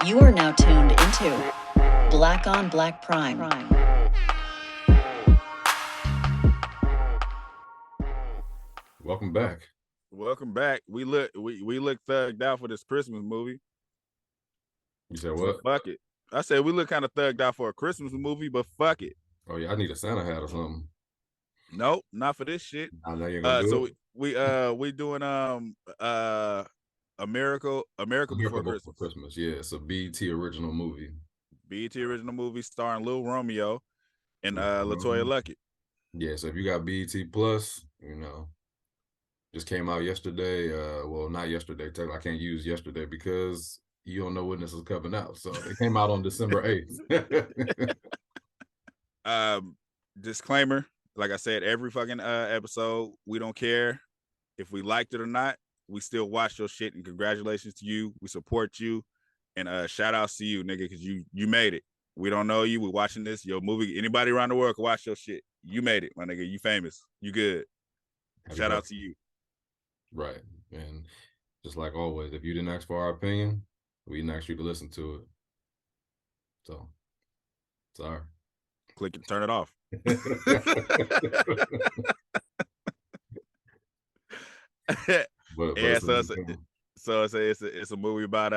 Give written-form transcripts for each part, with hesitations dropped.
You are now tuned into Black on Black Prime. Welcome back. Welcome back. We look thugged out for this Christmas movie. You said what? So fuck it. I said we look kind of thugged out for a Christmas movie, but fuck it. Oh yeah, I need a Santa hat or something. Nope, not for this shit. I know you're gonna do it. We doing America Before Christmas. Yeah, it's a BET original movie. BET original movie starring Lil Romeo and LaToya Luckett. Yeah, so if you got BET Plus, just came out yesterday. Well, not yesterday. I can't use yesterday because you don't know when this is coming out. So it came out on December 8th. Disclaimer, like I said, every fucking episode, we don't care if we liked it or not. We still watch your shit, and congratulations to you. We support you, and shout outs to you, nigga, because you made it. We don't know you. We're watching this. Your movie, anybody around the world can watch your shit. You made it, my nigga. You famous. You good. Shout out to you. Right. And just like always, if you didn't ask for our opinion, we didn't ask you to listen to it. So, sorry. Click it, turn it off. Yeah, so it's a movie about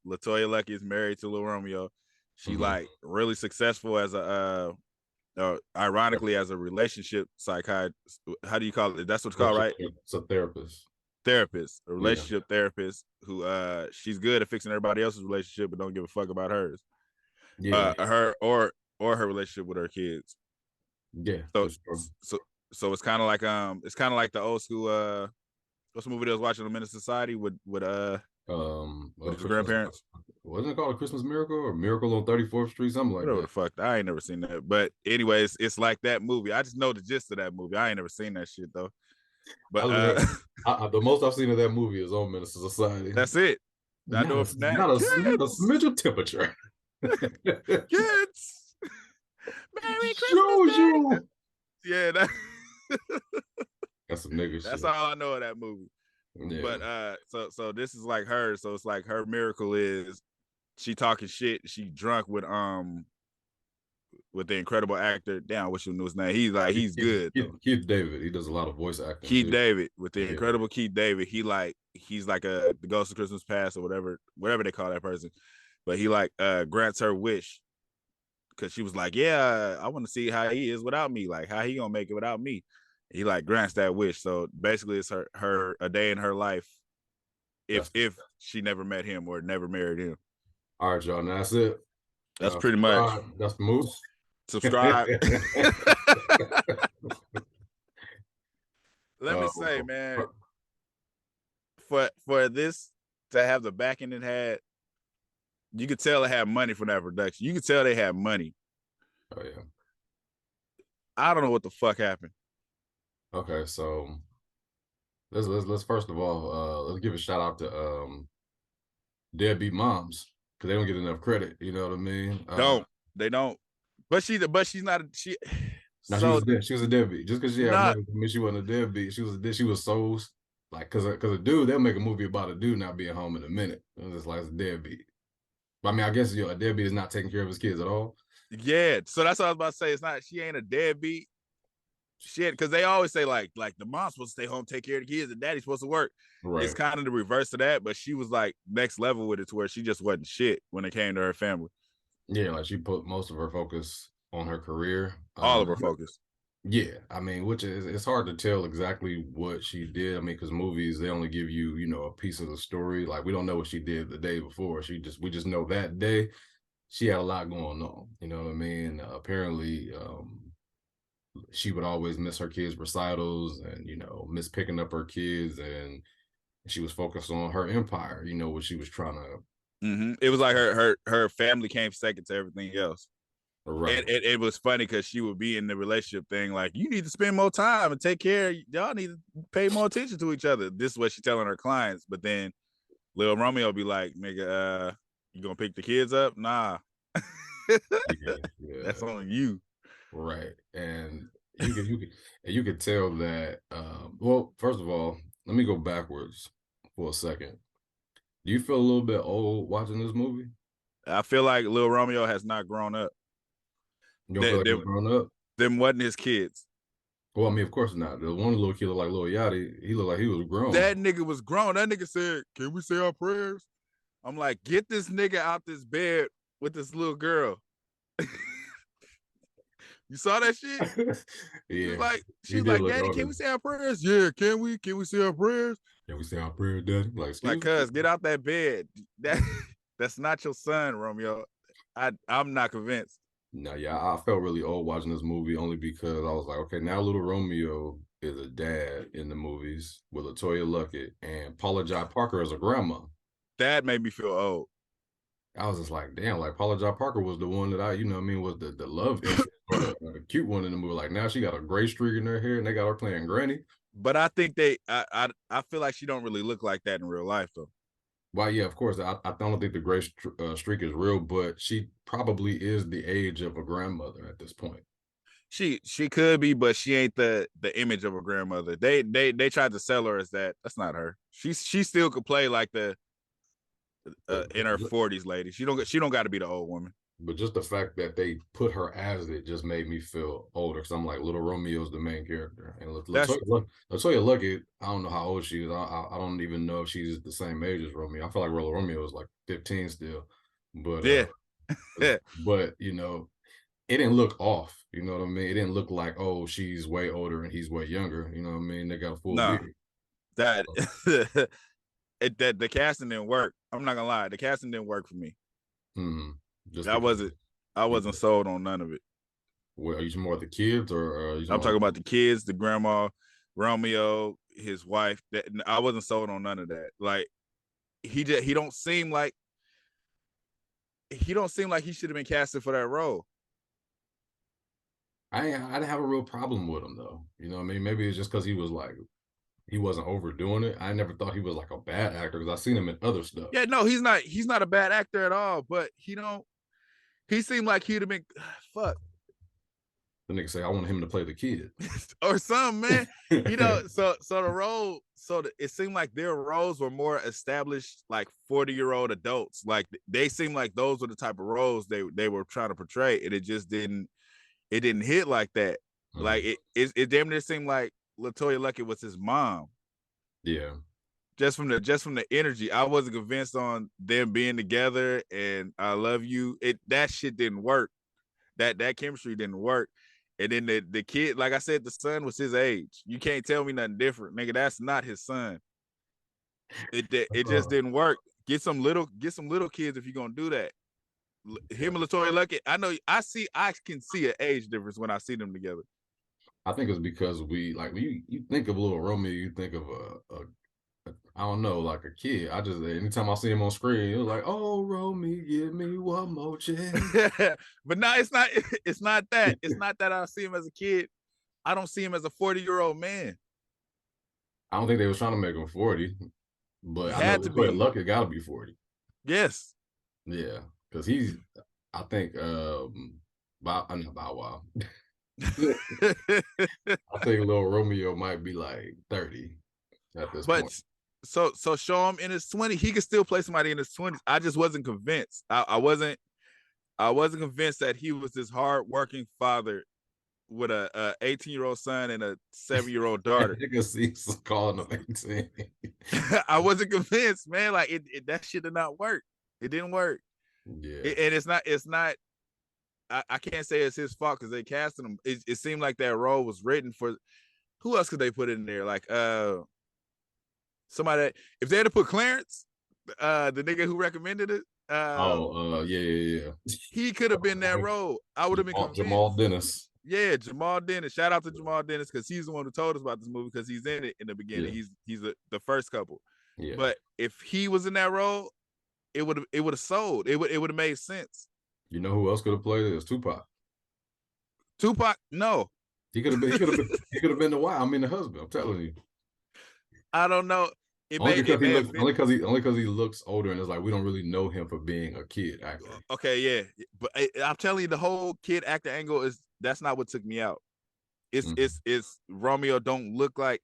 LaToya Luckett is married to Lil Romeo. She like really successful as a ironically as a relationship psychiatrist. How do you call it? That's what it's called, right? It's a therapist. A relationship therapist who she's good at fixing everybody else's relationship but don't give a fuck about hers. Yeah. Her or her relationship with her kids. Yeah. So it's kind of like the old school what's the movie that was watching the Society with his grandparents? Wasn't it called A Christmas Miracle or Miracle on 34th Street? Something like Whatever that. The fuck. I ain't never seen that. But anyways, it's like that movie. I just know the gist of that movie. I ain't never seen that shit though. But the most I've seen of that movie is on Minister Society. That's it. I know it from that. Not a smidge of temperature. Kids. Merry Christmas. You. Yeah, that's some nigga shit. That's all I know of that movie. Yeah. But so this is like her. So it's like her miracle is she talking shit. She drunk with the incredible actor. Damn, I wish you knew his name. He's good. Keith David. He does a lot of voice acting. Keith David with the incredible Keith David. He's like the Ghost of Christmas Past or whatever they call that person. But he grants her wish because she was like, yeah, I want to see how he is without me. Like how he gonna make it without me. He grants that wish. So basically it's her a day in her life if she never met him or never married him. All right, y'all. Now that's it. That's pretty much. That's the move. Subscribe. Let me say, man, for this to have the backing it had, you could tell it had money for that production. You could tell they had money. Oh yeah. I don't know what the fuck happened. Okay, so let's first of all let's give a shout out to deadbeat moms because they don't get enough credit. You know what I mean? They don't. But she's not. She was a deadbeat. Just because she had money, she wasn't a deadbeat. She was so like because a dude, they'll make a movie about a dude not being home in a minute. It was just like it's a deadbeat. But I mean, I guess a deadbeat is not taking care of his kids at all. Yeah, so that's what I was about to say. It's not. She ain't a deadbeat. Shit, because they always say like the mom's supposed to stay home, take care of the kids, and daddy's supposed to work. Right. It's kind of the reverse of that, but she was like next level with it to where she just wasn't shit when it came to her family. Yeah, like she put most of her focus on her career. All of her focus. Yeah, I mean, which is it's hard to tell exactly what she did. I mean, because movies they only give you a piece of the story. Like we don't know what she did the day before. We just know that day she had a lot going on. You know what I mean? Apparently, she would always miss her kids' recitals and miss picking up her kids, and she was focused on her empire. What she was trying to. It was like her family came second to everything else. Right. And it was funny because she would be in the relationship thing like, you need to spend more time and take care. Y'all need to pay more attention to each other. This is what she's telling her clients. But then Lil Romeo be like, nigga, you gonna pick the kids up? Nah. Yeah. That's on you. Right. And you could tell that well, first of all, let me go backwards for a second. Do you feel a little bit old watching this movie? I feel like Lil Romeo has not grown up. You don't feel like he's grown up? Them wasn't his kids. Well, I mean, of course not. The one little kid looked like Lil Yachty. He looked like he was grown. That nigga was grown. That nigga said, "Can we say our prayers?" I'm like, get this nigga out this bed with this little girl. You saw that shit? Yeah. She was like, Daddy, can we say our prayers? Yeah, can we? Can we say our prayers? Can we say our prayers, Daddy? Like, cuz, get out that bed. That's not your son, Romeo. I'm not convinced. No, yeah, I felt really old watching this movie only because I was like, okay, now little Romeo is a dad in the movies with LaToya Luckett, and Paula Jai Parker as a grandma. That made me feel old. I was just like, damn, like Paula Jai Parker was the one that I, was the love interest, or the cute one in the movie. Like now she got a gray streak in her hair, and they got her playing Granny. But I think I feel like she don't really look like that in real life though. Well, yeah, of course. I don't think the gray streak is real, but she probably is the age of a grandmother at this point. She could be, but she ain't the image of a grandmother. They tried to sell her as that. That's not her. She still could play like the in her 40s lady. She don't got to be the old woman. But just the fact that they put her as it just made me feel older. Because I'm like, little Romeo's the main character, and LaToya Luckett, I don't know how old she is. I don't even know if she's the same age as Romeo. I feel like little Romeo is like 15 still. But yeah, but it didn't look off. You know what I mean? It didn't look like, oh, she's way older and he's way younger. You know what I mean? They got a full beard. That the casting didn't work. I'm not gonna lie, the casting didn't work for me. I wasn't sold on none of it. Well, are you more of the kids, or I'm talking about the kids, the grandma, Romeo, his wife? That I wasn't sold on none of that. Like he don't seem like he should have been casted for that role. I didn't have a real problem with him though. You know what I mean? Maybe it's just because he wasn't overdoing it. I never thought he was like a bad actor because I've seen him in other stuff. Yeah, no, he's not a bad actor at all, but he seemed like he'd have been fuck. The nigga say, I want him to play the kid. Or something, man. So the role, it seemed like their roles were more established, like 40-year-old adults. Like they seemed like those were the type of roles they were trying to portray, and it just didn't hit like that. Like it damn near seemed like LaToya Luckett was his mom. Yeah. Just from the energy, I wasn't convinced on them being together and I love you. That shit didn't work. That chemistry didn't work. And then the kid, like I said, the son was his age. You can't tell me nothing different, nigga. That's not his son. It just didn't work. Get some little kids if you're gonna do that. Him and LaToya Luckett, I can see an age difference when I see them together. I think it's because when you think of little Romeo, you think of a I don't know, like a kid. I just anytime I see him on screen, it was like, oh, Romeo, give me one more chance. But no, it's not that. It's not that I see him as a kid. I don't see him as a 40-year-old man. I don't think they was trying to make him 40, but I know LaToya Luckett gotta be 40. Yes. Yeah, because he's I think Bow Wow. I think little Romeo might be like 30 at this point. So show him in his 20s. He could still play somebody in his 20s. I just wasn't convinced. I wasn't convinced that he was this hard-working father with a 18-year-old son and a 7-year-old daughter. You can see calling him 18. I wasn't convinced, man. Like that shit did not work. It didn't work. Yeah. And it's not. I can't say it's his fault because they casted him. It seemed like that role was written for. Who else could they put in there? Like somebody. If they had to put Clarence, the nigga who recommended it. Yeah. He could have been that role. I would have been convinced. Jamal Dennis. Yeah, Jamal Dennis. Shout out to Jamal Dennis because he's the one who told us about this movie because he's in it in the beginning. Yeah. He's the first couple. Yeah. But if he was in that role, it would have sold. It would have made sense. You know who else could have played it? It's Tupac. Tupac, no. He could have been the wife. I mean the husband. I'm telling you. I don't know. Only because he looks older, and it's like we don't really know him for being a kid actor. Okay, yeah, but I'm telling you, the whole kid actor angle that's not what took me out. It's Romeo don't look like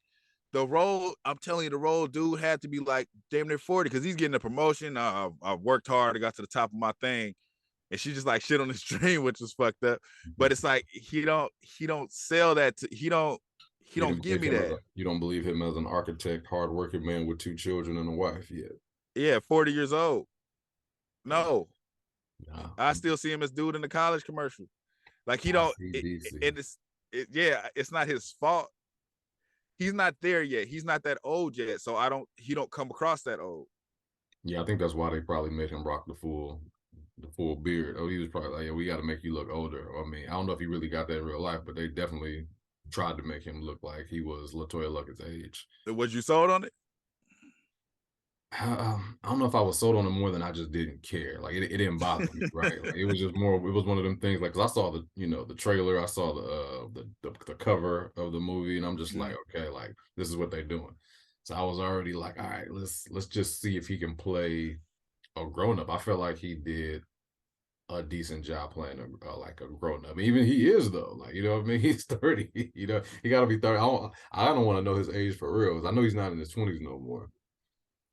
the role, I'm telling you, the role dude had to be like damn near 40 because he's getting a promotion. I've worked hard. I got to the top of my thing. And she just like shit on the stream, which was fucked up. But it's like he don't sell that he don't give me that. You don't believe him as an architect, hardworking man with 2 children and a wife yet. Yeah, 40 years old. No. Nah. I still see him as dude in the college commercial. Like he don't it's not his fault. He's not there yet. He's not that old yet. So he don't come across that old. Yeah, I think that's why they probably made him rock the full beard. Oh, he was probably like, yeah, we got to make you look older. I mean, I don't know if he really got that in real life, but they definitely tried to make him look like he was LaToya Luckett's age. Was you sold on it? I don't know if I was sold on it more than I just didn't care. Like it didn't bother me, right? Like, it was just more. It was one of them things. Like, 'cause I saw the trailer, I saw the cover of the movie, and I'm just like, okay, like this is what they're doing. So I was already like, all right, let's just see if he can play a grown up. I felt like he did a decent job playing like a grown up. Even he is though. Like, you know what I mean? He's 30. You know, he got to be 30. I don't want to know his age for real. I know he's not in his 20s no more.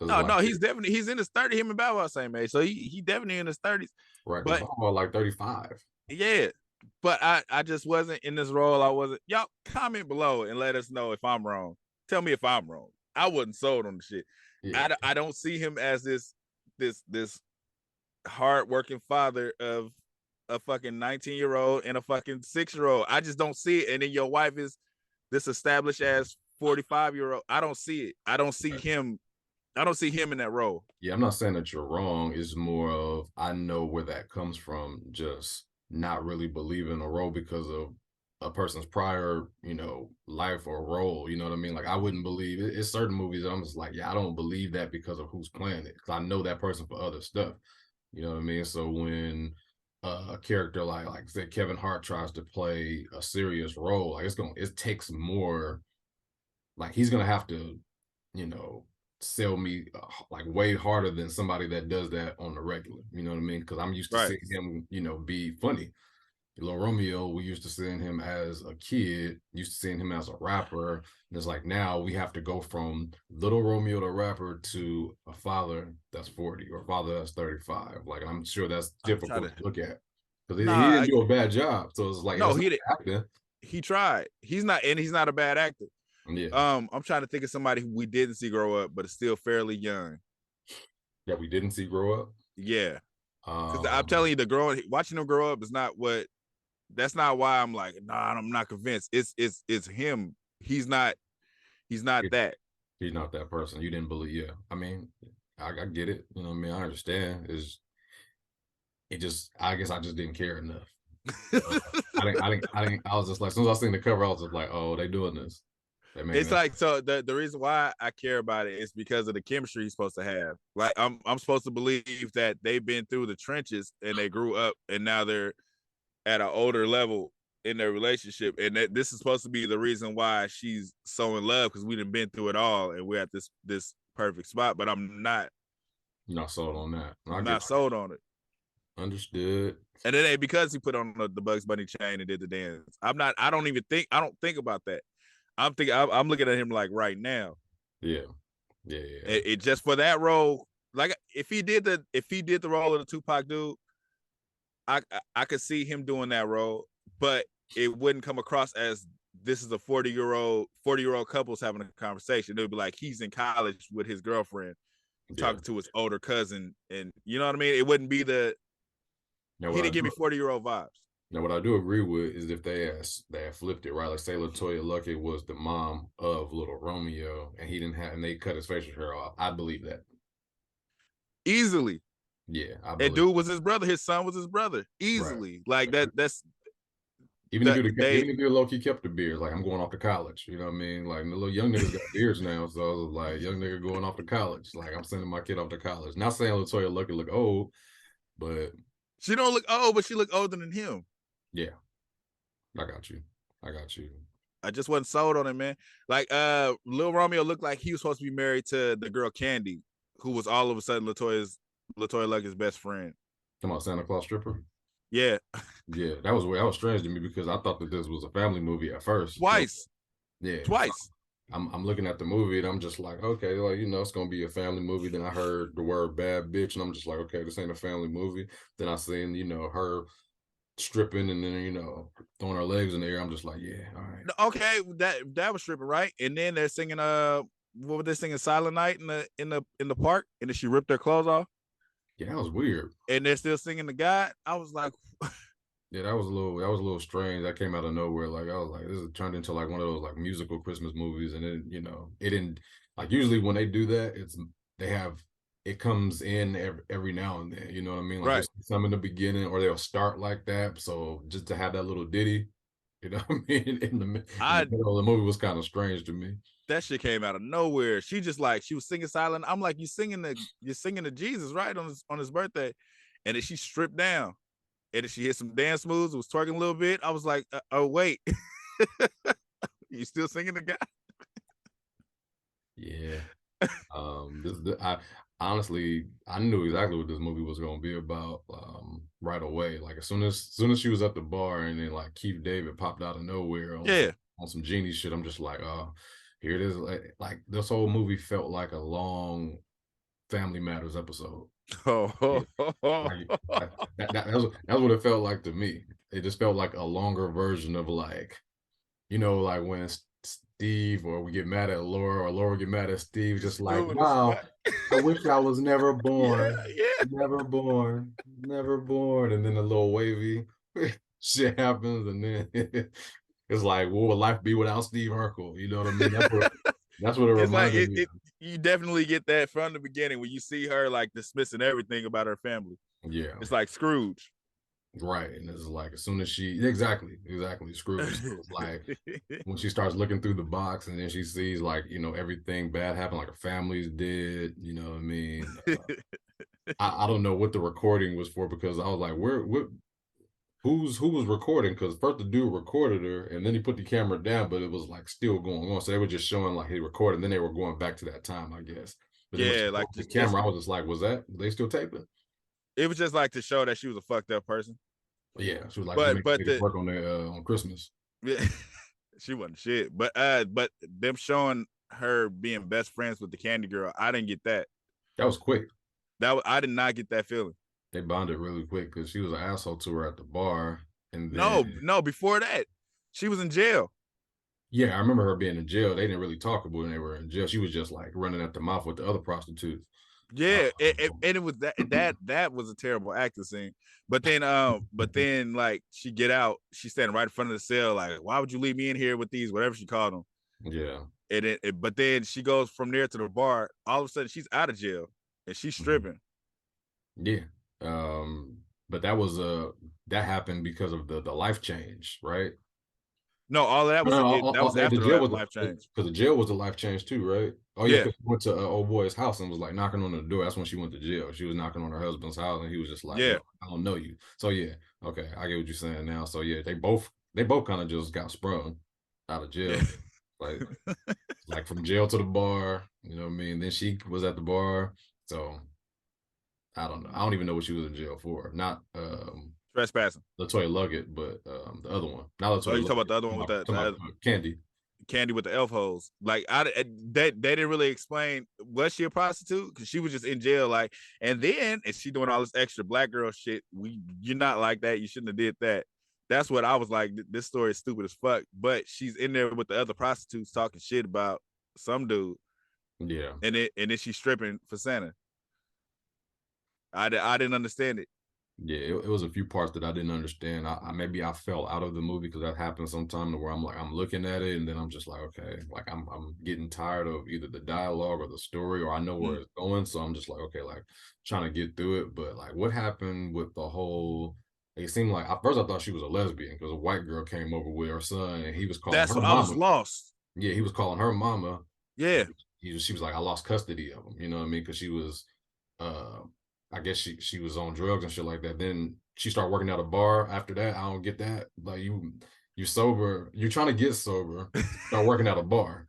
No, he's in his 30s. Him and Bow Wow same age, so he definitely in his 30s. Right, but like 35. Yeah, but I just wasn't in this role. I wasn't. Y'all comment below and let us know if I'm wrong. Tell me if I'm wrong. I wasn't sold on the shit. Yeah. I don't see him as this hardworking father of a fucking 19-year-old and a fucking 6-year-old. I just don't see it. And then your wife is this established as 45-year-old. I don't see it. I don't see him. I don't see him in that role. Yeah, I'm not saying that you're wrong. It's more of I know where that comes from. Just not really believing a role because of a person's prior, life or role. You know what I mean? Like I wouldn't believe it. It's certain movies that I'm just like, yeah, I don't believe that because of who's playing it. Because I know that person for other stuff. You know what I mean? So when a character like say Kevin Hart tries to play a serious role, like it takes more. Like he's gonna have to, sell me like way harder than somebody that does that on the regular. You know what I mean? Because I'm used to seeing him, be funny. Little Romeo, we used to seeing him as a kid, used to seeing him as a rapper. And it's like now we have to go from Little Romeo the rapper to a father that's 40 or a father that's 35. Like I'm sure that's difficult to look at because he didn't do a bad job. So it's like no, he didn't. He tried. He's not a bad actor. Yeah. I'm trying to think of somebody who we didn't see grow up, but is still fairly young. Yeah, we didn't see grow up. Yeah. Because I'm telling you, watching him grow up is not what. That's not why I'm like, nah, I'm not convinced. It's him. He's not that. He's not that person. You didn't believe. Yeah. I mean, I get it. You know what I mean? I understand. I guess I just didn't care enough. I was just like, as soon as I seen the cover, I was just like, oh, they doing this. It's like, so the reason why I care about it is because of the chemistry he's supposed to have. Like I'm supposed to believe that they've been through the trenches and they grew up and now they're at an older level in their relationship. And that this is supposed to be the reason why she's so in love, because we done been through it all and we're at this perfect spot. But I'm not. You're not sold on that. I'm not sold on it. Understood. And it ain't because he put on the Bugs Bunny chain and did the dance. I don't think about that. I'm looking at him like right now. Yeah. It just for that role. Like if he did the role of the Tupac dude, I could see him doing that role, but it wouldn't come across as this is a 40-year-old couples having a conversation. It would be like he's in college with his girlfriend, talking to his older cousin, and you know what I mean. It wouldn't be he didn't give me 40-year-old vibes. Now, what I do agree with is if they had flipped it, right? Like say LaToya Luckett was the mom of Little Romeo, and they cut his facial hair off. I believe that easily. Yeah, that dude was his brother. His son was his brother. Easily, like that. That's even if you low-key kept the beard. Like I'm going off to college. You know what I mean? Like the little young niggas got beards now, so I was like, young nigga going off to college. Like I'm sending my kid off to college. Not saying LaToya Luckett look old, but she don't look old, but she look older than him. Yeah, I got you. I just wasn't sold on it, man. Like, Lil Romeo looked like he was supposed to be married to the girl Candy, who was all of a sudden LaToya Luckett's best friend. Come on, Santa Claus stripper. Yeah, that was strange to me because I thought that this was a family movie at first. Twice. Yeah, twice. I'm looking at the movie and I'm just like, okay, like, you know, it's gonna be a family movie. Then I heard the word bad bitch, and I'm just like, okay, this ain't a family movie. Then I seen, you know, her stripping and then, you know, throwing her legs in the air. I'm just like, yeah, all right. Okay, that was stripping, right? And then they're singing what were they singing, Silent Night in the park, and then she ripped their clothes off. Yeah, that was weird. And they're still singing the God. I was like, Yeah, that was a little strange. That came out of nowhere. Like I was like, this is turned into like one of those like musical Christmas movies, and then you know, it didn't like usually when they do that, they have it comes in every now and then. You know what I mean? Like right. you'll see some in the beginning, or they'll start like that. So just to have that little ditty, you know what I mean, in the middle of the movie was kind of strange to me. That shit came out of nowhere. She just like she was singing silent. I'm like, you're singing to Jesus, right? On his birthday. And then she stripped down. And then she hit some dance moves, was twerking a little bit. I was like, oh wait. You still singing the guy? Yeah. I honestly I knew exactly what this movie was gonna be about right away. Like as soon as she was at the bar and then like Keith David popped out of nowhere on some genie shit, I'm just like, oh, here it is. Like this whole movie felt like a long Family Matters episode. Oh, Like that's what it felt like to me. It just felt like a longer version of like, you know, like when Steve or we get mad at Laura or Laura get mad at Steve, just like, wow, I wish I was never born. Yeah. Never born. Never born. And then the little wavy shit happens, and then it's like, what would life be without Steve Urkel? You know what I mean? That's what it It's like reminded me of. you definitely get that from the beginning when you see her like dismissing everything about her family. Yeah. It's like Scrooge. Right. And it's like as soon as exactly Scrooge. So it's like when she starts looking through the box and then she sees like, you know, everything bad happen, like her family's dead, you know what I mean? I don't know what the recording was for, because I was like, who was recording? Because first the dude recorded her and then he put the camera down, but it was like still going on. So they were just showing like he recorded, and then they were going back to that time, I guess. But yeah, like the camera, I was just like, was they still taping? It was just like to show that she was a fucked up person. Yeah, she was like, but the work on Christmas. Yeah, she wasn't shit. But them showing her being best friends with the candy girl, I didn't get that. That was quick. I did not get that feeling. They bonded really quick because she was an asshole to her at the bar, and then, no, before that, she was in jail. Yeah, I remember her being in jail. They didn't really talk about when they were in jail. She was just like running at the mouth with the other prostitutes. Yeah, and it was that was a terrible acting scene. But then like she get out, she's standing right in front of the cell, like, why would you leave me in here with these, whatever she called them. Yeah. And but then she goes from there to the bar. All of a sudden, she's out of jail and she's stripping. Yeah. But that happened because of the life change, right? No, all of that was that was after the life change. Because the jail was a life change too, right? Oh yeah, because she went to old boy's house and was like knocking on the door. That's when she went to jail. She was knocking on her husband's house, and he was just like, yeah, I don't know you. So yeah, okay, I get what you're saying now. So yeah, they both kind of just got sprung out of jail, like from jail to the bar. You know what I mean? Then she was at the bar, so I don't know. I don't even know what she was in jail for. Not trespassing. LaToya Luggett, but the other one. Not LaToya. Oh, you talking about the other one with that Candy with the elf holes? Like they didn't really explain, was she a prostitute? Because she was just in jail, like, and she doing all this extra black girl shit. You're not like that. You shouldn't have did that. That's what I was like. This story is stupid as fuck. But she's in there with the other prostitutes talking shit about some dude. Yeah. And then she's stripping for Santa. I didn't understand it. Yeah, it was a few parts that I didn't understand. Maybe I fell out of the movie because that happens sometime where I'm looking at it and then I'm just like, okay, like I'm getting tired of either the dialogue or the story, or I know where it's going, so I'm just like, okay, like trying to get through it. But like, what happened with the whole? It seemed like at first I thought she was a lesbian because a white girl came over with her son and he was calling her mama. I was lost. Yeah, he was calling her mama. Yeah, she was like, I lost custody of him. You know what I mean? Because she was I guess she was on drugs and shit like that. Then she started working at a bar after that. I don't get that. Like you sober, you're trying to get sober, start working at a bar.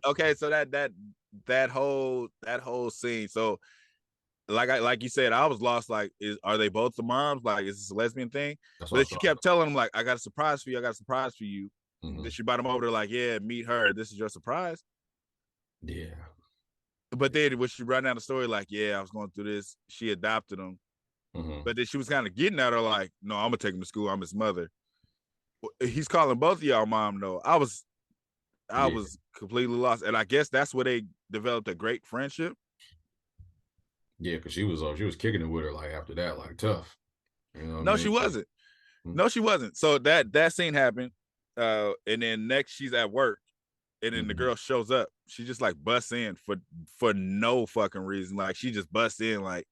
Okay, so that whole scene. So like you said, I was lost. Like, are they both the moms? Like, is this a lesbian thing? But she kept telling him, like, I got a surprise for you. I got a surprise for you. Then she brought him over to like, yeah, meet her. This is your surprise. Yeah. But then when she ran down the story, like, yeah, I was going through this. She adopted him. But then she was kind of getting at her like, no, I'm gonna take him to school. I'm his mother. He's calling both of y'all mom though. I was completely lost. And I guess that's where they developed a great friendship. Yeah, because she was kicking it with her like after that, like tough. You know what I No, mean? she wasn't. No, she wasn't. So that scene happened. And then next she's at work. And then the girl shows up. She just like busts in for no fucking reason. Like she just busts in like,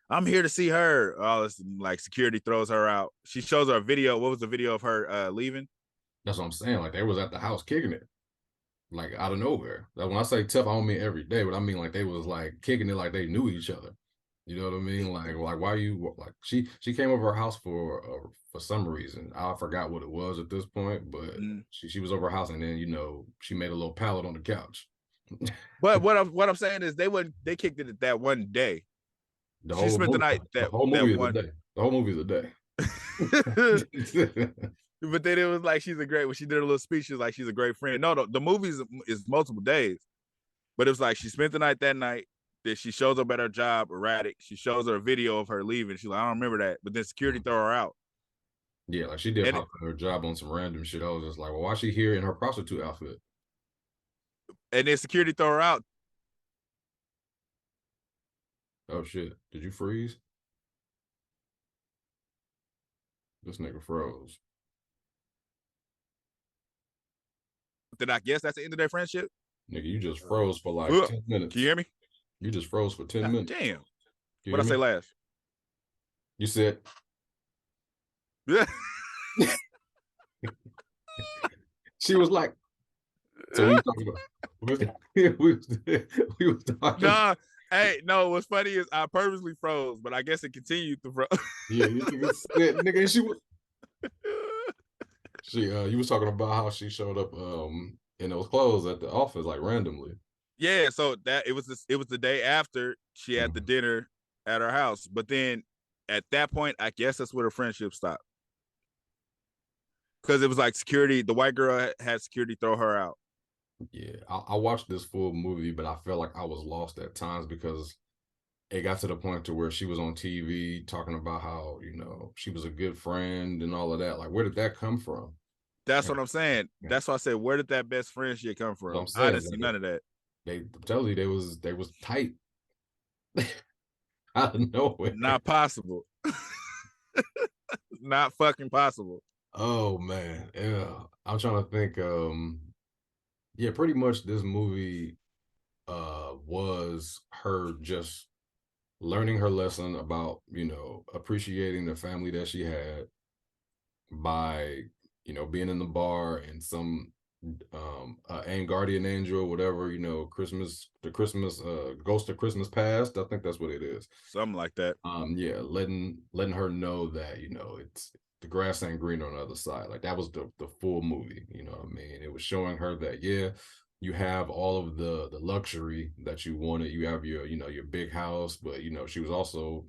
I'm here to see her. All this, like security throws her out. She shows her a video. What was the video of her leaving? That's what I'm saying. Like they was at the house kicking it, like out of nowhere. Like when I say tough, I don't mean every day, but I mean like they was like kicking it like they knew each other. You know what I mean? Like why you like she came over her house for some reason. I forgot what it was at this point, but she was over her house and then she made a little pallet on the couch. But what I'm saying is they kicked it that one day. She spent the night the whole movie of the day. The whole movie of the day. But then it was like when she did a little speech, she was like she's a great friend. No, the movie is multiple days, but it was like she spent the night that night. Then she shows up at her job erratic. She shows her a video of her leaving. She's like, I don't remember that. But then security throw her out. Yeah, like she did pop her job on some random shit. I was just like, well, why is she here in her prostitute outfit? And then security throw her out. Oh shit! Did you freeze? This nigga froze. Then I guess that's the end of their friendship. Nigga, you just froze for like 10 minutes. Can you hear me? You just froze for 10 minutes. Damn. What I say last? You said. Yeah. She was like. So we was talking about. we was talking. Nah. Hey, no. What's funny is I purposely froze, but I guess it continued to froze. Yeah, you nigga. You was talking about how she showed up in those clothes at the office like randomly. Yeah, so that it was the day after she had the dinner at her house, but then at that point, I guess that's where the friendship stopped because it was like security. The white girl had security throw her out. Yeah, I watched this full movie, but I felt like I was lost at times because it got to the point to where she was on TV talking about how she was a good friend and all of that. Like, where did that come from? That's what I'm saying. That's why I said, where did that best friend shit come from? I didn't see none of that. I'm telling you, they was tight. Out of nowhere. Not possible. Not fucking possible. Oh man, yeah. I'm trying to think. Yeah, pretty much this movie was her just learning her lesson about appreciating the family that she had by being in the bar and some guardian angel, whatever, the Christmas ghost of Christmas past. I think that's what it is. Something like that. Yeah, letting her know that it's the grass ain't green on the other side. Like that was the full movie. You know what I mean? It was showing her that you have all of the luxury that you wanted. You have your your big house, but she was also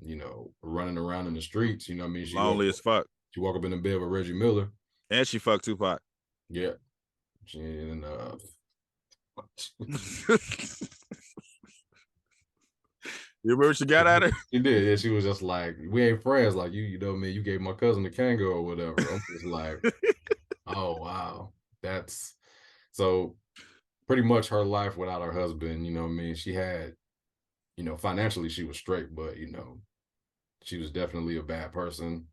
running around in the streets. You know what I mean? She lonely as fuck. She woke up in the bed with Reggie Miller, and she fucked Tupac. Yeah. And you remember what she got at her? She did. Yeah, she was just like, we ain't friends. Like you know what I mean? You gave my cousin the Kango or whatever. I'm just like, oh wow. That's so pretty much her life without her husband, you know what I mean? She had, financially she was straight, but she was definitely a bad person.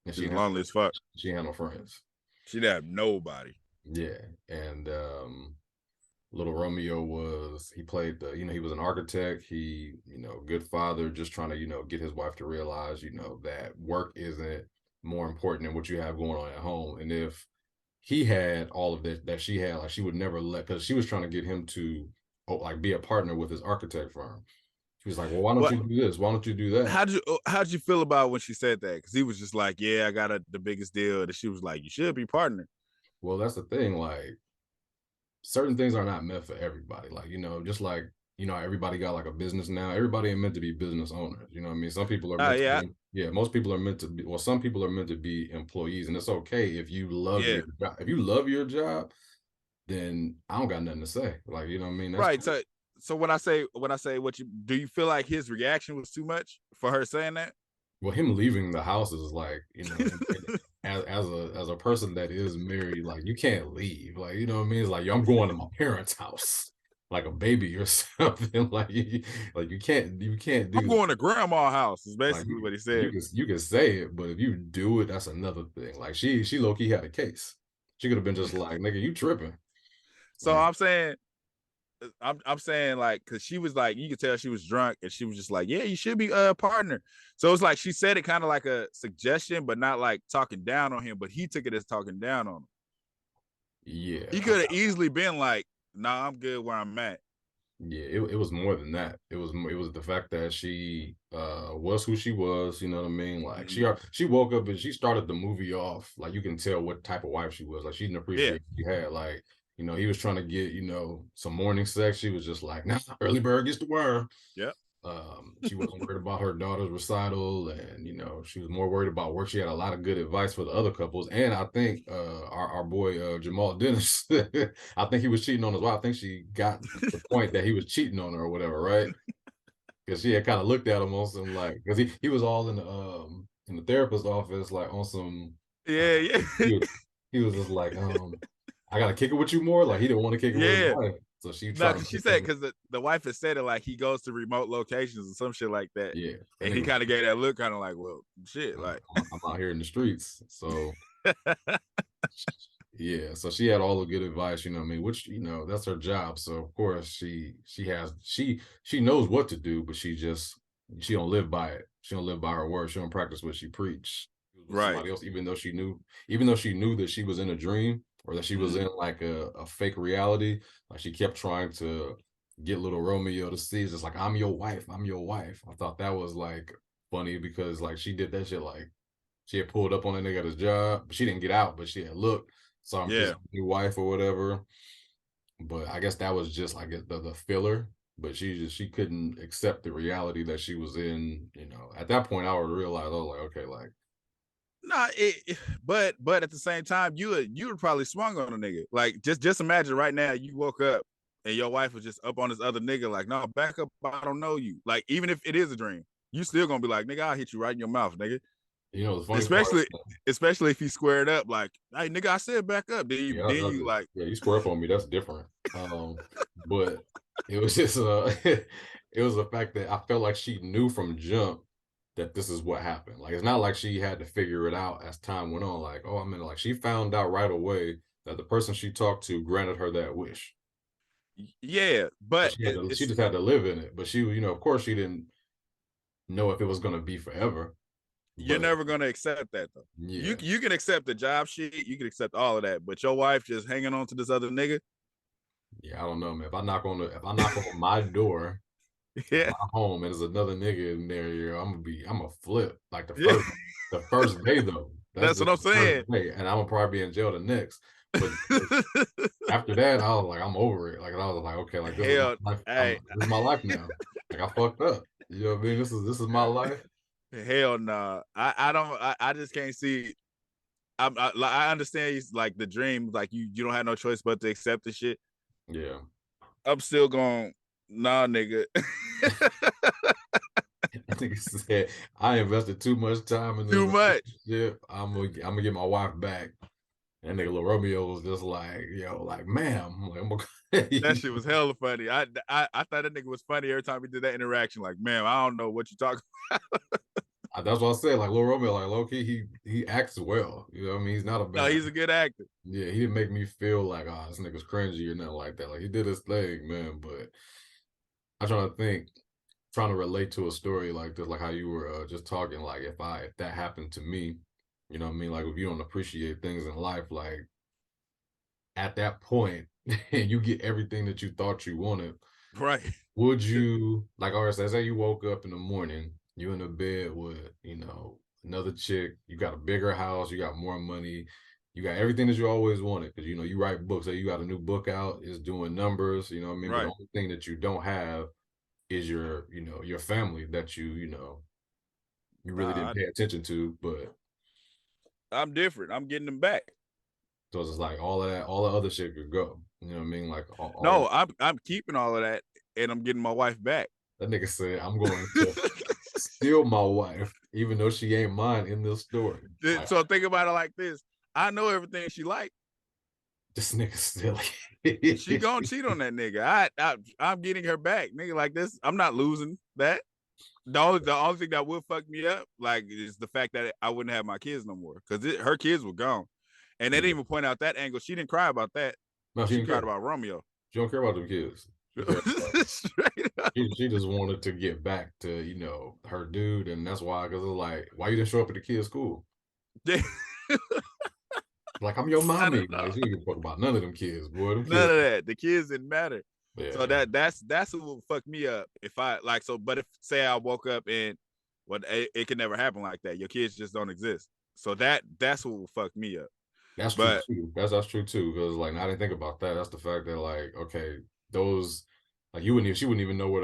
And she was lonely as fuck. She had no friends. She didn't have nobody. Yeah. And Little Romeo he played he was an architect. He, good father, just trying to, get his wife to realize, that work isn't more important than what you have going on at home. And if he had all of that she had, like she would never because she was trying to get him to be a partner with his architect firm. She was like, well, why don't you do this? Why don't you do that? How'd you feel about when she said that? Because he was just like, yeah, I got the biggest deal. And she was like, you should be partner. Well, that's the thing. Like, certain things are not meant for everybody. Like, just like you know, everybody got like a business now. Everybody ain't meant to be business owners. You know what I mean? Some people are meant Yeah, to be, most people are meant to be, well, some people are meant to be employees, and it's okay if you love yeah, your job. If you love your job, then I don't got nothing to say. Like, you know what I mean? That's right. cool. So when I say what you do, you feel like his reaction was too much for her saying that? Well, him leaving the house is like, you know, as a person that is married, like you can't leave. Like, you know what I mean? It's like, yo, I'm going to my parents' house like a baby or something. Like you can't I'm do that. going to grandma's house is Like basically what he you said. you can say it, but if you do it, that's another thing. Like she low key had a case. She could have been just like, nigga, you tripping. So Like, I'm saying like, cause she was like, you could tell she was drunk and she was just like, yeah, you should be a partner. So it's like she said it kind of like a suggestion, but not like talking down on him. But he took it as talking down on him. yeah, He could have easily been like, nah, I'm good where I'm at. yeah, it was more than that. It was the fact that she was who she was, you know what I mean? Like Mm-hmm. she woke up and she started the movie off, like you can tell what type of wife she was. Like she didn't Yeah. appreciate she had. Like, you know, he was trying to get, you know, some morning sex. She was just like, nah, early bird gets the worm. Yep. She wasn't worried about her daughter's recital, and you know, she was more worried about work. She had a lot of good advice for the other couples, and I think our boy Jamal Dennis, I think he was cheating on his wife. I think she got the point that he was cheating on her or whatever, right? Because she had kind of looked at him on some like, because he was all in the therapist's office like on some, Yeah. Yeah. he was, he was just like I gotta kick it with you more. Like he didn't want to kick it with his Yeah. wife, so she No, tried to because she make said him. because the wife had said it like he goes to remote locations and some shit like that, Yeah, that and he nigga kind of gave that look, kind of like, well, shit, like, I'm out here in the streets. So yeah, so she had all the good advice, you know what I mean, which, you know, that's her job. So of course she knows what to do, but she don't live by it. She don't live by her word. She don't practice what she preach. With right. somebody else, even though she knew that she was in a dream or that she was in like a fake reality, like she kept trying to get little Romeo to see, it's just like, I'm your wife, I'm your wife. I thought that was like funny because like she did that shit like she had pulled up on a nigga at his job. She didn't get out, but she had looked, saw him kiss Yeah. his new wife or whatever. But I guess that was just like the filler. But she couldn't accept the reality that she was in. You know, at that point, I would realize I was like, okay, like Nah, but at the same time, you would probably swung on a nigga. Like just imagine right now, you woke up and your wife was just up on this other nigga. Like, no, back up. I don't know you. Like, even if it is a dream, you still gonna be like, nigga, I'll hit you right in your mouth, nigga. you know the funny part. Especially if he squared up. Like, hey, nigga, I said back up. Yeah, Then you like, yeah, you square up on me. That's different. But it was just it was the fact that I felt like she knew from jump that this is what happened. Like it's not like she had to figure it out as time went on. Like, oh, I mean, like she found out right away that the person she talked to granted her that wish. yeah, But but she it's just had to live in it. But she, you know, of course she didn't know if it was gonna be forever. you're But never gonna accept that though. yeah. You can accept the job shit, you can accept all of that, but your wife just hanging on to this other nigga. Yeah, I don't know, man. If I knock on my door at Yeah, my home and there's another nigga in there, yeah, I'm gonna flip. Like yeah. the first day though. That's That's what just I'm the first saying. day. And I'm gonna probably be in jail the next. But after that, I was like, I'm over it. Like I was like, okay, like this is my Hell, life. hey, This is my life now. Like I fucked up. You know what I mean? This is my life. hell no. I don't. I just can't see. I understand he's like the dream. Like you don't have no choice but to accept the shit. Yeah. I'm still going. Nah, nigga. I think it said I invested too much time in this Too much. relationship. I'm gonna get my wife back. And nigga Lil Romeo was just like, yo, like, ma'am. I'm like, That shit was hella funny. I thought that nigga was funny every time he did that interaction. Like, man, I don't know what you talking. that's what I said. Like Lil Romeo, like low key, he acts well. You know what I mean? He's not a No, bad. he's a good actor. Yeah, he didn't make me feel like, this nigga's cringy or nothing like that. Like he did his thing, man. But I'm trying to think, trying to relate to a story like this, like how you were just talking. Like if that happened to me, you know what I mean? Like if you don't appreciate things in life, like at that point, and you get everything that you thought you wanted, Right. would you like, all right, say you woke up in the morning, you in the bed with, you know, another chick, you got a bigger house, you got more money, You got everything that you always wanted because you write books. So you got a new book out, it's doing numbers. You know what I mean? But the Right. only thing that you don't have is your family that you really Nah, didn't pay attention to. But I'm different. I'm getting them back. so it's like all of that, all the other shit could go. You know what I mean? Like all No, I'm keeping all of that, and I'm getting my wife back. that nigga said, I'm going to steal my wife, even though she ain't mine in this story. Like, So think about it like this: I know everything she like. this nigga silly. She gonna cheat on that nigga. I'm getting her back, nigga. Like this, I'm not losing that. The only thing that would fuck me up, like, is the fact that I wouldn't have my kids no more because her kids were gone, and they didn't even point out that angle. She didn't cry about that. No, she She didn't cried care. about Romeo. She don't care about them kids. Straight up. She just wanted to get back to her dude, and that's why. Because it's like, why you didn't show up at the kids' school? Like, I'm your mommy. Like, she didn't give a fuck about none of them kids, boy. Them None kids. of that. The kids didn't matter. Yeah. So that's what would fuck me up if I like. So, but if say I woke up and it could never happen like that. Your kids just don't exist. So that's what will fuck me up. That's true too. That's true too. Because like, I didn't think about that. That's the fact that like, okay, those like she wouldn't even know what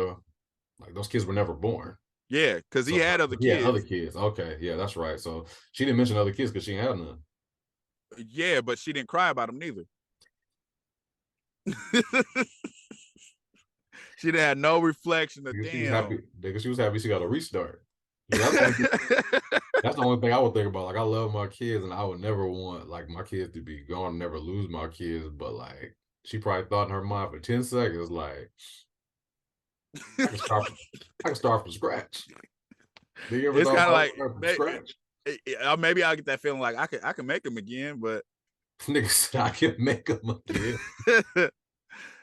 like those kids were never born. Yeah, because he had other he had kids. other kids. Okay, yeah, that's right. So she didn't mention other kids because she ain't had none. Yeah, but she didn't cry about them neither. She didn't have no reflection of She was damn. happy because she was happy she got a restart. Yeah, that's the only thing I would think about. Like, I love my kids, and I would never want like my kids to be gone, never lose my kids. But like, she probably thought in her mind for 10 seconds, like, I can start from scratch. Do you ever It's thought kind of about like starting from scratch? maybe I'll get that feeling like I can make them again, but Nigga said I can make them again.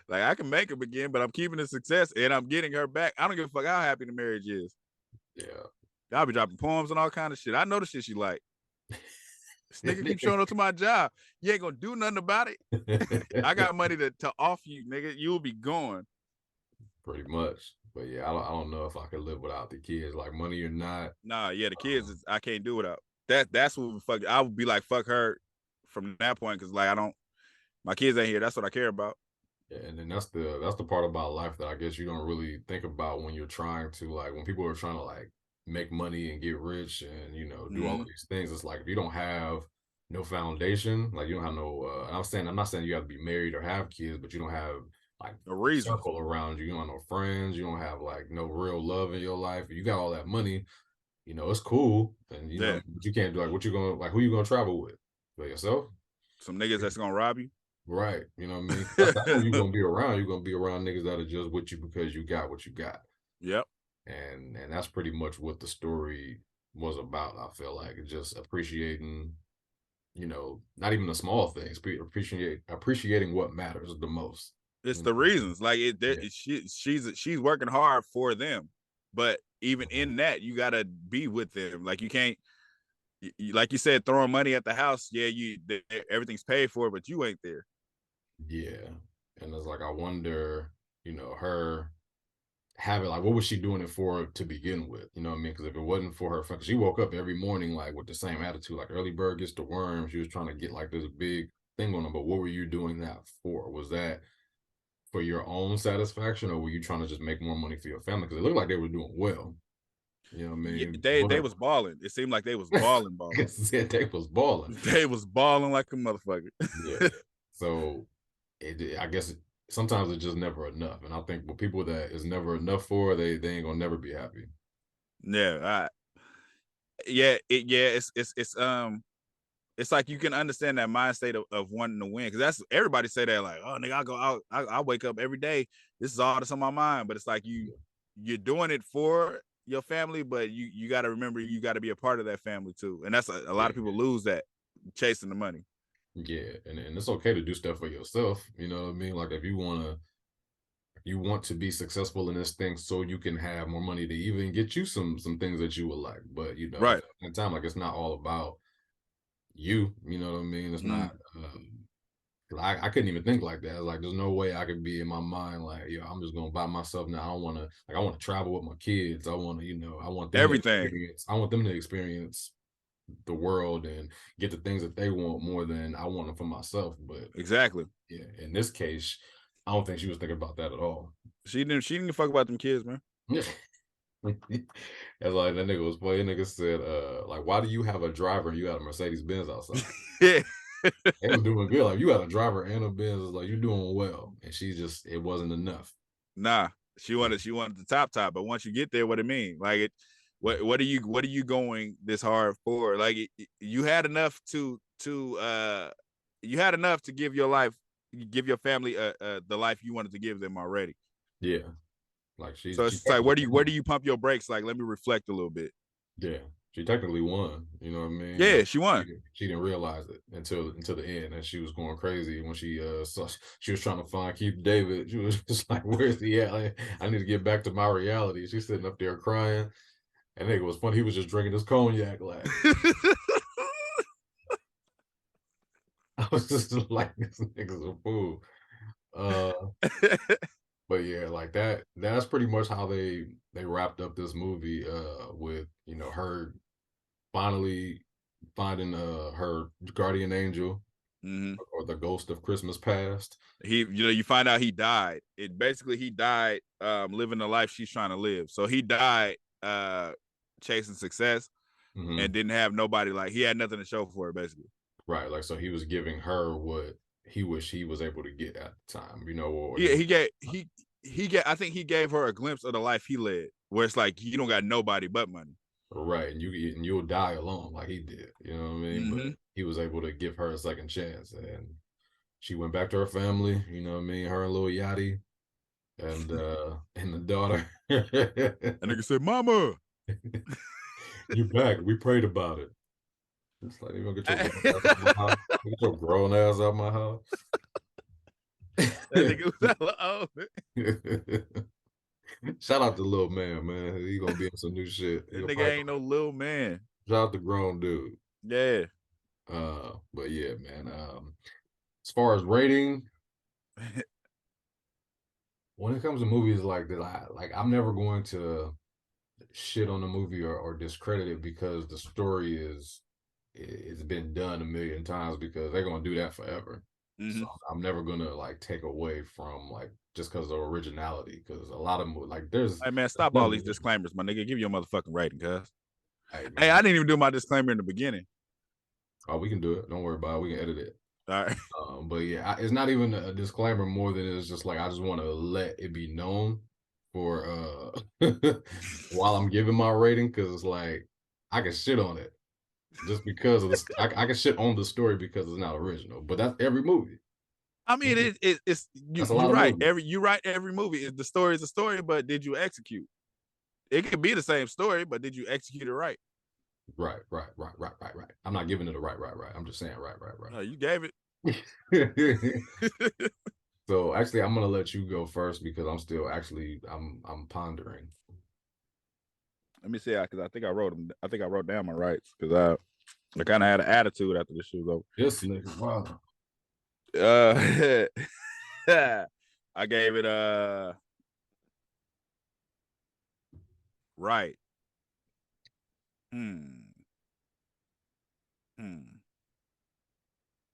like I can make them again, but I'm keeping the success and I'm getting her back. I don't give a fuck how happy the marriage is. Yeah. I'll be dropping poems and all kind of shit. I know the shit she like. This nigga keep showing up to my job. You ain't gonna do nothing about it. I got money to offer you, nigga. You'll be gone. Pretty much. But yeah, I don't know if I could live without the kids, like money or not. Nah, yeah, the kids I can't do without. That's what fuck. I would be like fuck her from that point because like my kids ain't here. That's what I care about. Yeah, and then that's the part about life that I guess you don't really think about when you're trying to like when people are trying to like make money and get rich and do all of these things. It's like if you don't have no foundation, like you don't have no. I'm not saying you have to be married or have kids, but you don't have like a reason circle around you. You don't have no friends. You don't have like no real love in your life. You got all that money. It's cool, and but you can't do like what you gonna like. Who you gonna travel with? By yourself? Some niggas that's gonna rob you. Right. You know what I mean? That's who you're gonna be around. You're gonna be around niggas that are just with you because you got what you got. Yep. And that's pretty much what the story was about. I feel like just appreciating, not even the small things, appreciating what matters the most. It's the reasons. Like she's working hard for them, but even in that, you gotta be with them. Like you can't, like you said, throwing money at the house. Yeah, everything's paid for, but you ain't there. Yeah, and it's like I wonder, her having like what was she doing it for to begin with? You know what I mean? Because if it wasn't for her, because she woke up every morning like with the same attitude, like early bird gets the worm. She was trying to get like this big thing on her. But what were you doing that for? Was that for your own satisfaction, or were you trying to just make more money for your family? Because it looked like they were doing well. You know what I mean? Yeah, they was balling. It seemed like they was balling. They was balling. They was balling like a motherfucker. Yeah. So I guess sometimes it's just never enough. And I think with people that is never enough for, they ain't gonna never be happy. Yeah. It's like you can understand that mind state of wanting to win because that's everybody say that like, oh nigga, I wake up every day. This is all that's on my mind. But it's like you're doing it for your family, but you got to remember you got to be a part of that family too. And that's a lot of people lose that chasing the money. Yeah, and it's okay to do stuff for yourself. You know what I mean? Like if you want to be successful in this thing so you can have more money to even get you some things that you would like. But right. At the time, like it's not all about you. You know what I mean? It's not I couldn't even think like that. Like there's no way I could be in my mind like, I'm just gonna buy myself now. I want to travel with my kids. I want to, I want them everything. I want them to experience the world and get the things that they want more than I want them for myself. But exactly. yeah, in this case, I don't think she was thinking about that at all. She didn't fuck about them kids, man. That's like that nigga was funny. That nigga said, like, why do you have a driver and you got a Mercedes Benz outside? Yeah. They was doing good. Like, you got a driver and a Benz, it's like you're doing well. And she just, it wasn't enough. Nah, she wanted the top, but once you get there, what it mean? Like it, what are you going this hard for? Like you had enough to you had enough to give your family the life you wanted to give them already. Yeah. Like she like, where do you pump your brakes? Like, let me reflect a little bit. Yeah, she technically won. You know what I mean? Yeah, like, she won. She didn't realize it until the end, and she was going crazy when she saw, she was trying to find Keith David. She was just like, "Where's he at? Like, I need to get back to my reality." She's sitting up there crying, and it was funny. He was just drinking his cognac glass. I was just like, "This nigga's a fool." But yeah, like that's pretty much how they wrapped up this movie with, you know, her finally finding her guardian angel, or the ghost of Christmas past. You find out he died. He died living the life she's trying to live. So he died chasing success and didn't have nobody, like he had nothing to show for it, basically. Right, like so he was giving her what he wished he was able to get at the time, you know. Or yeah, I think he gave her a glimpse of the life he led, where it's like you don't got nobody but money. Right, and you'll die alone like he did, you know what I mean? But he was able to give her a second chance, and she went back to her family, you know what I mean? Her and Lil Yachty, and the daughter. And nigga said, "Mama, you back? We prayed about it." It's like, you gonna get your grown ass out of my house. That nigga was hella old. Shout out to Lil Man. He gonna be in some new shit. That nigga ain't no little man. Shout out to grown dude. Yeah. But yeah, man. As far as rating, when it comes to movies like that, I'm never going to shit on the movie or discredit it because the story it's been done a million times, because they're gonna do that forever. So I'm never gonna like take away from like just because of originality, because a lot of like there's. Hey man, stop all these disclaimers, my nigga. Give you a motherfucking rating, cuz. Hey, I didn't even do my disclaimer in the beginning. Oh, we can do it. Don't worry about it. We can edit it. All right. But yeah, it's not even a disclaimer more than it's just like I just want to let it be known for while I'm giving my rating, because it's like I can shit on it just because of I can shit on the story because it's not original, but that's every movie. I mean, you're right. Every movie, the story is a story, but did you execute? It could be the same story, but did you execute it right? Right. I'm not giving it a right. I'm just saying right. No, you gave it. So actually, I'm gonna let you go first because I'm still I'm pondering. Let me see, because I think I wrote them. I think I wrote down my rights because I kind of had an attitude after this shit was over. This nigga, wow. I gave it right.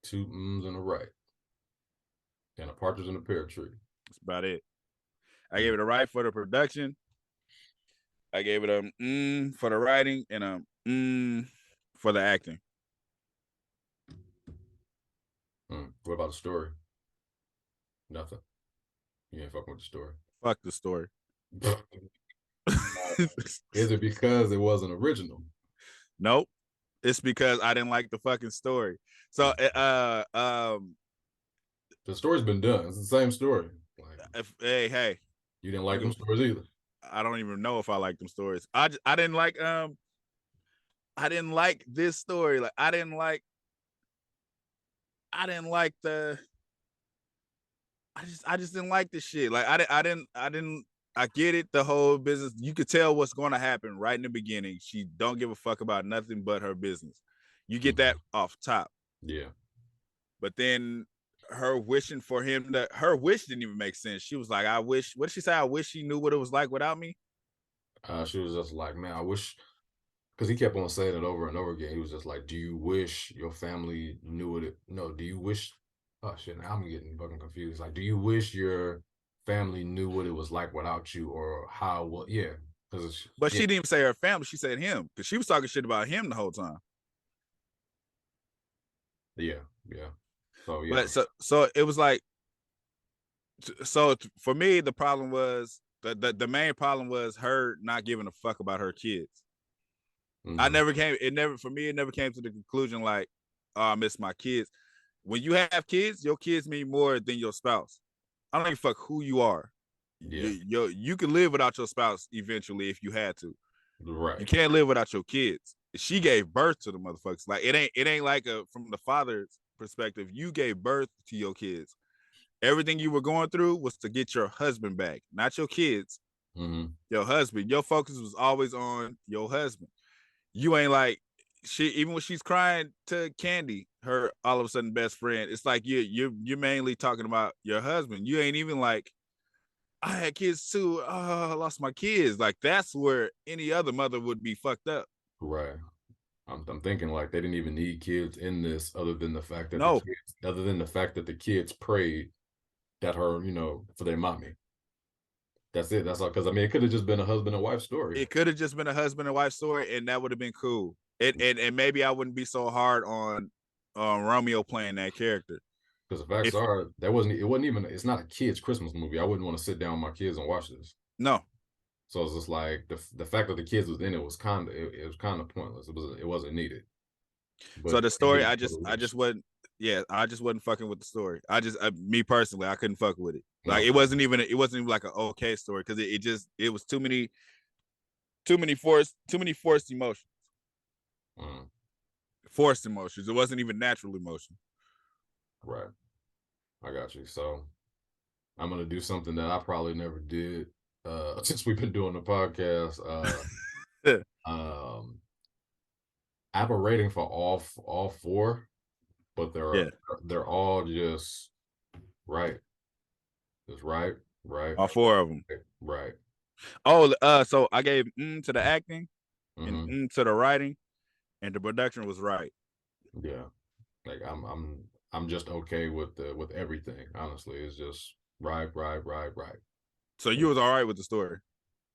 Two mms and a right. And a partridge in a pear tree. That's about it. I gave it a right for the production. I gave it a for the writing and a for the acting. What about the story? Nothing. You ain't fucking with the story. Fuck the story. Is it because it wasn't original? Nope. It's because I didn't like the fucking story. So the story's been done. It's the same story. Like, hey. You didn't like them stories either. I don't even know if I like them stories. I didn't like this story. Like I didn't like the. I just didn't like this shit. Like I get it, the whole business. You could tell what's going to happen right in the beginning. She don't give a fuck about nothing but her business. You get that off top. Yeah. But then her wishing for him her wish didn't even make sense. She was like, I wish, what did she say? I wish she knew what it was like without me. She was just like, man, I wish, because he kept on saying it over and over again. He was just like, "Do you wish your family knew what it? No, do you wish? Oh shit! Now I'm getting fucking confused. Like, do you wish your family knew what it was like without you, or how? Well, yeah, because But yeah, she didn't even say her family. She said him because she was talking shit about him the whole time. yeah, yeah. So yeah, But so it was like, so for me, the problem was the main problem was her not giving a fuck about her kids. I mm-hmm. never came. It never for me. It never came to the conclusion like, oh, I miss my kids. When you have kids, your kids mean more than your spouse. I don't give a fuck who you are. Yeah, You can live without your spouse eventually if you had to. You right, can't live without your kids. She gave birth to the motherfuckers. Like it ain't like from the father's perspective. You gave birth to your kids. Everything you were going through was to get your husband back, not your kids. mm-hmm. Your husband. Your focus was always on your husband. You ain't like she even when she's crying to Candy, her all of a sudden best friend. It's like you're mainly talking about your husband. You ain't even like I had kids too. Oh, I lost my kids. Like that's where any other mother would be fucked up. Right. I'm thinking like they didn't even need kids in this, other than the fact that No, the kids prayed that her, for their mommy. That's it. That's all. Because I mean, it could have just been a husband and wife story. it could have just been a husband and wife story, and that would have been cool. And maybe I wouldn't be so hard on Romeo playing that character. Because the facts If are, it's not a kid's Christmas movie. I wouldn't want to sit down with my kids and watch this. no, So it's just like the fact that the kids was in it was it was kind of pointless. It wasn't needed. so But the they story did I just wasn't. Yeah, I just wasn't fucking with the story. Me personally, I couldn't fuck with it. Like no. it wasn't even like an okay story because it was too many forced emotions. Mm, Forced emotions. It wasn't even natural emotion. right. I got you. So I'm gonna do something that I probably never did since we've been doing the podcast. Um, I have a rating for all four, but Yeah, they're all just right. Just right, right, all four of them. right. Oh, so I gave to the acting and Mm-hmm. to the writing, and the production was right. Yeah. Like I'm just okay with everything. Honestly, it's just right, right, right, right. So you was all right with the story.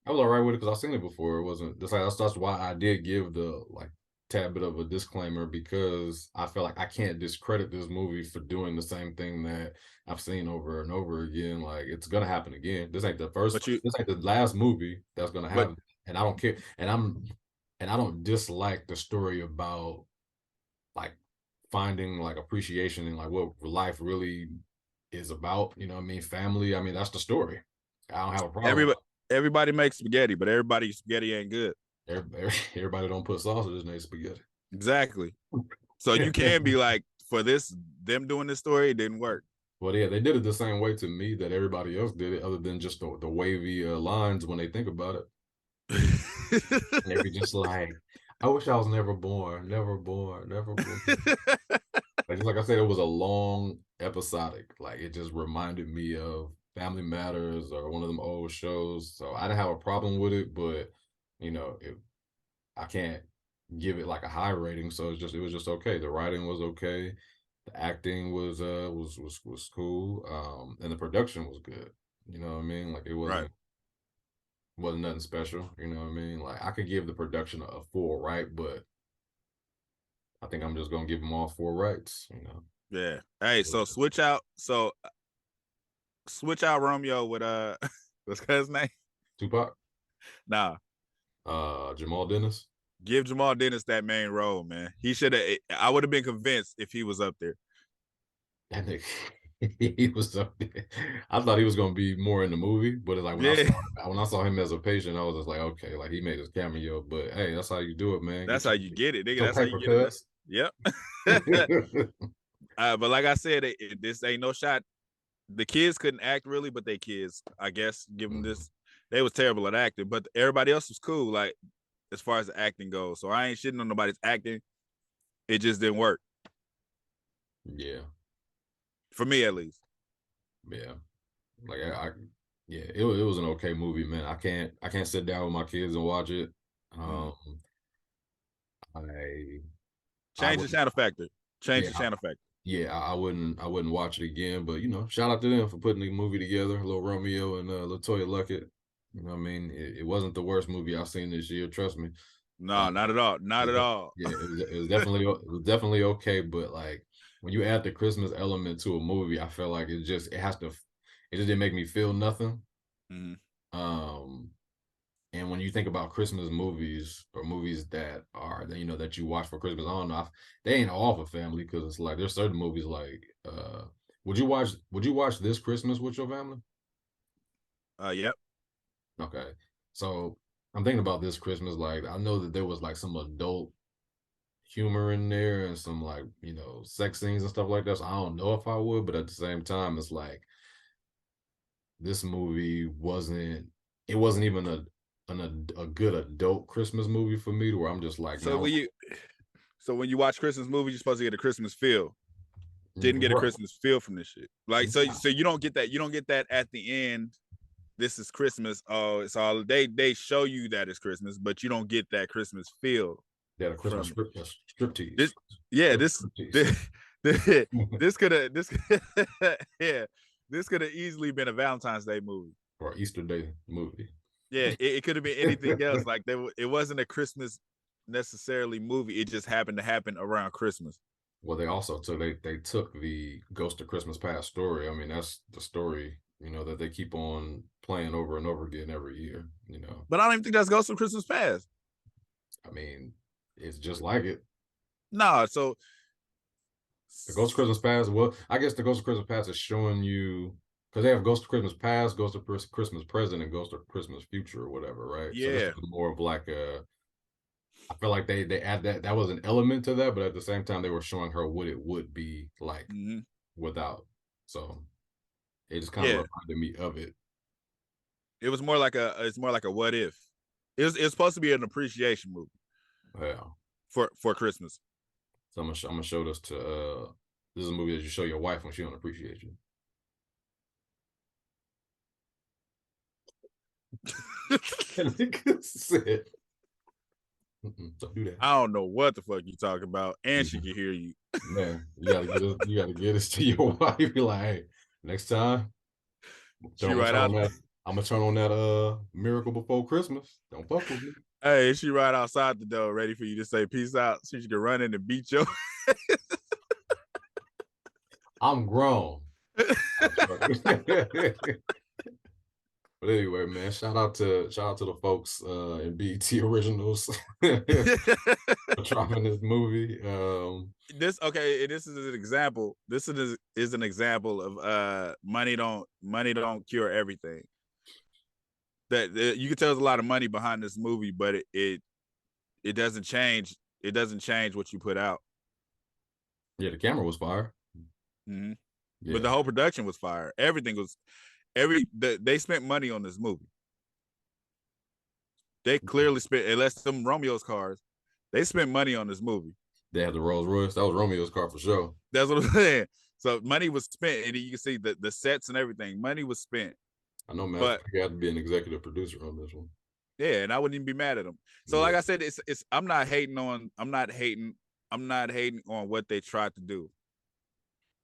I was all right with it because I've seen it before. It wasn't just like that's why I did give the like tad bit of a disclaimer, because I feel like I can't discredit this movie for doing the same thing that I've seen over and over again. Like it's gonna happen again. This ain't the first. But you, This ain't the last movie that's gonna but happen. And I don't care. And I don't dislike the story about like finding like appreciation in like what life really is about. You know what I mean? Family. I mean, that's the story. I don't have a problem. everybody makes spaghetti, but everybody's spaghetti ain't good. Everybody don't put sausage in their spaghetti. Exactly. So you can be like, for this, them doing this story, it didn't work. Well, yeah, they did it the same way to me that everybody else did it, other than just the wavy lines when they think about it. And they be just like, I wish I was never born, never born, never born. Like, just like I said, it was a long episodic. Like it just reminded me of Family Matters or one of them old shows. So I didn't have a problem with it, but I can't give it like a high rating. So it was just okay. The writing was okay. The acting was cool. And the production was good. You know what I mean? Like it Right. wasn't nothing special. You know what I mean? Like I could give the production a full right, but I think I'm just gonna give them all four rights. Yeah. Hey, so switch out Romeo with what's his name? Tupac. Nah. Jamal Dennis. Give Jamal Dennis that main role, man. He should have. I would have been convinced if he was up there. That nigga, he was up there. I thought he was gonna be more in the movie, but it's like Yeah, when I saw him as a patient, I was just like, okay, like he made his cameo. But hey, that's how you do it, man. that's how you get it, nigga. Your That's how you paper get it. cuts. Yep. But like I said, this ain't no shot. The kids couldn't act really, but they kids, I guess, give them this. They was terrible at acting, but everybody else was cool. Like as far as the acting goes, so I ain't shitting on nobody's acting. It just didn't work. Yeah. For me, at least. Yeah. Like yeah, it was an okay movie, man. I can't sit down with my kids and watch it. Change the channel factor. Change Yeah, the channel factor. Yeah, I wouldn't watch it again, but shout out to them for putting the movie together. Little Romeo and Latoya Luckett. You know what I mean? It wasn't the worst movie I've seen this year, trust me. No, not at all. Not at all. Yeah, it was definitely okay, but like when you add the Christmas element to a movie, I feel like it just didn't make me feel nothing. Mm-hmm. And when you think about Christmas movies or movies that are that you watch for Christmas, I don't know, they ain't all for family, because it's like there's certain movies like would you watch This Christmas with your family? Yep. Okay. So I'm thinking about This Christmas, like I know that there was like some adult humor in there and some like, sex scenes and stuff like that. So I don't know if I would, but at the same time, it's like this movie wasn't even a good adult Christmas movie for me, to where I'm just like, so when you watch Christmas movies, you're supposed to get a Christmas feel. Didn't get a Christmas feel from this shit. Like so you don't get that. You don't get that at the end. This is Christmas. Oh, it's all they show you that it's Christmas, but you don't get that Christmas feel. Yeah, a Christmas striptease. This could have this could have easily been a Valentine's Day movie or Easter Day movie. Yeah, it could have been anything else. Like it wasn't a Christmas necessarily movie. It just happened to happen around Christmas. Well, they also took the Ghost of Christmas Past story. I mean, that's the story, that they keep on playing over and over again every year, But I don't even think that's Ghost of Christmas Past. I mean, it's just like it. No, so the Ghost of Christmas Past. Well, I guess the Ghost of Christmas Past is showing you, because they have Ghost of Christmas Past, Ghost of Christmas Present, and Ghost of Christmas Future or whatever, right? Yeah. So this is more of like I feel like they add that was an element to that, but at the same time they were showing her what it would be like without. So it just kind of reminded me of it. It was more like it's more like a what if. It's supposed to be an appreciation movie. Yeah. For Christmas. So I'm gonna show this to this is a movie that you show your wife when she don't appreciate you. Don't do that. I don't know what the fuck you talking about, and she can hear you. Man, you gotta get this to your wife. Be like, hey, next time, I'm gonna turn on that Miracle Before Christmas. Don't fuck with me. Hey, she right outside the door, ready for you to say peace out, so she can run in and beat you. I'm grown. But anyway, man, shout out to the folks in BET Originals for dropping this movie. This is an example. This is an example of money don't cure everything. That you can tell there's a lot of money behind this movie, but it doesn't change. It doesn't change what you put out. Yeah, the camera was fire. Mm-hmm. Yeah. But the whole production was fire. Everything was. They spent money on this movie. They clearly spent, unless some Romeo's cars, they spent money on this movie. They had the Rolls Royce. That was Romeo's car for sure. That's what I'm saying. So money was spent, and you can see the sets and everything. Money was spent. I know, man. But you had to be an executive producer on this one. Yeah, and I wouldn't even be mad at them. So, like I said, it's I'm not hating on what they tried to do.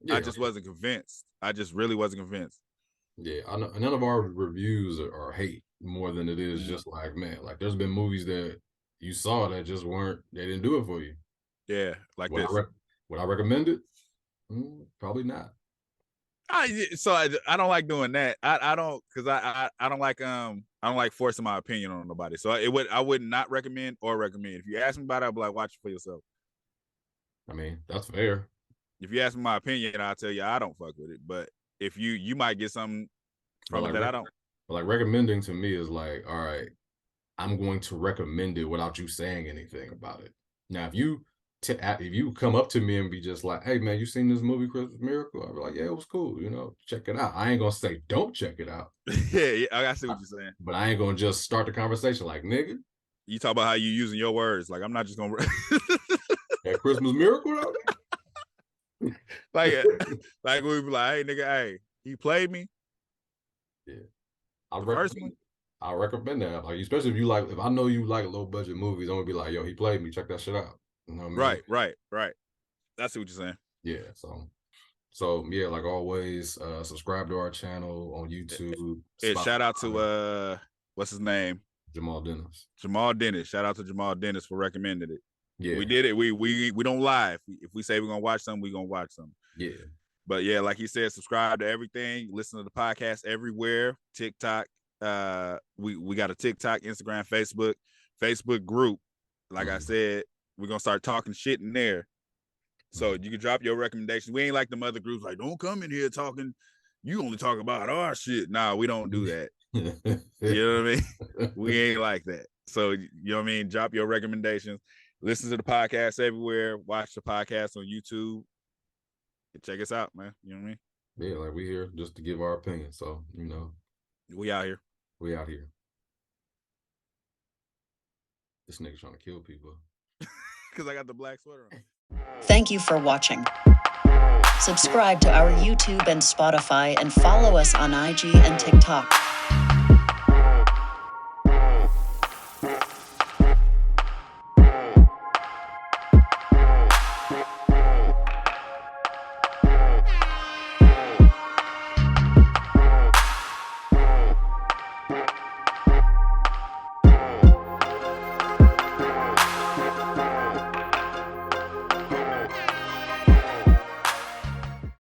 Yeah. I just wasn't convinced. I just really wasn't convinced. Yeah, I know none of our reviews are hate more than it is just like, man, like there's been movies that you saw that just they didn't do it for you. Yeah, like would this. Would I recommend it? Probably not. I don't like doing that. I don't, because I don't like forcing my opinion on nobody. So I would not recommend or recommend. If you ask me about it, I'll be like, watch it for yourself. I mean, that's fair. If you ask me my opinion, I'll tell you I don't fuck with it. But if you might get something from it that I don't. But like recommending to me is like, all right, I'm going to recommend it without you saying anything about it. Now, if you come up to me and be just like, hey man, you seen this movie Christmas Miracle? I'll be like, yeah, it was cool. Check it out. I ain't gonna say don't check it out. yeah, I see what you're saying. But I ain't gonna just start the conversation like, nigga. You talk about how you using your words. Like, I'm not just gonna. That Christmas Miracle out there? like we be like, hey nigga, hey, he played me. Yeah, I'll recommend that. Like, especially if I know you like low budget movies, I'm gonna be like, yo, he played me. Check that shit out. You know what I mean? Right. That's what you're saying. Yeah. So yeah, like always, subscribe to our channel on YouTube. Yeah, shout out to what's his name? Jamal Dennis. Shout out to Jamal Dennis for recommending it. Yeah. We did it. We don't lie. If we say we're gonna watch something, we're gonna watch something. Yeah. But yeah, like he said, subscribe to everything. Listen to the podcast everywhere. TikTok. We got a TikTok, Instagram, Facebook group. Like I said, we're gonna start talking shit in there. So you can drop your recommendations. We ain't like them other groups, like, don't come in here talking. You only talk about our shit. Nah, we don't do that. You know what I mean? We ain't like that. So, you know what I mean? Drop your recommendations. Listen to the podcast everywhere. Watch the podcast on YouTube. Check us out, man. You know what I mean? Yeah, like we here just to give our opinion. So, you know. We out here. We out here. This nigga trying to kill people. Because I got the black sweater on. Thank you for watching. Subscribe to our YouTube and Spotify and follow us on IG and TikTok.